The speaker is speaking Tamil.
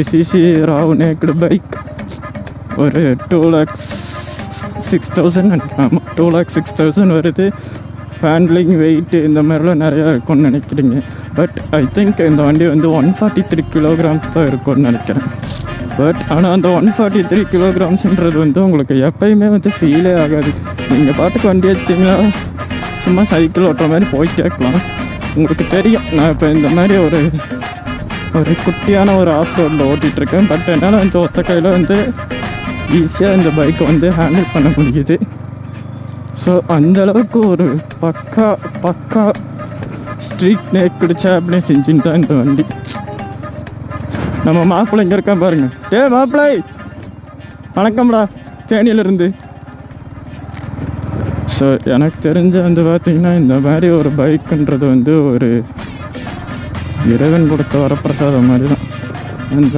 சிசி ராவ் நேக்கடு பைக் ஒரு 2,06,000. ஆமாம், 2,06,000 வருது. ஹேண்ட்லிங், வெயிட்டு இந்த மாதிரிலாம் நிறையா இருக்கும்னு நினைக்கிறீங்க. பட் ஐ திங்க் இந்த வண்டி வந்து 143 kilograms தான் இருக்கும்னு நினைக்கிறேன். பட் ஆனால் அந்த 143 kilograms வந்து உங்களுக்கு எப்பயுமே வந்து ஃபீலே ஆகாது. நீங்கள் பாட்டுக்கு வண்டி வச்சிங்கன்னா சும்மா சைக்கிள் ஓட்டுற மாதிரி போயிட்டே இருக்கலாம். உங்களுக்கு தெரியும், நான் இப்போ இந்த மாதிரி ஒரு குட்டியான ஒரு ஆஃப் ரோடில் ஓட்டிகிட்ருக்கேன். பட் என்னால் வந்து ஒத்த கையில் வந்து ஈஸியாக இந்த பைக்கை வந்து ஹேண்டில் பண்ண முடியுது. ஸோ அந்தளவுக்கு ஒரு பக்கா ஸ்ட்ரீட் நேக்கடு சாப்னே செஞ்சுன்னு தான் இந்த வண்டி. நம்ம மாப்பிள்ளை இங்கே இருக்கான் பாருங்க. மாப்பிள்ளை வணக்கம்டா, தேனியிலேருந்து. ஸோ எனக்கு தெரிஞ்ச வந்து பார்த்திங்கன்னா இந்த மாதிரி ஒரு பைக்குன்றது வந்து ஒரு இறைவன் கொடுத்த வரப்பிரசாதம் மாதிரி தான். அந்த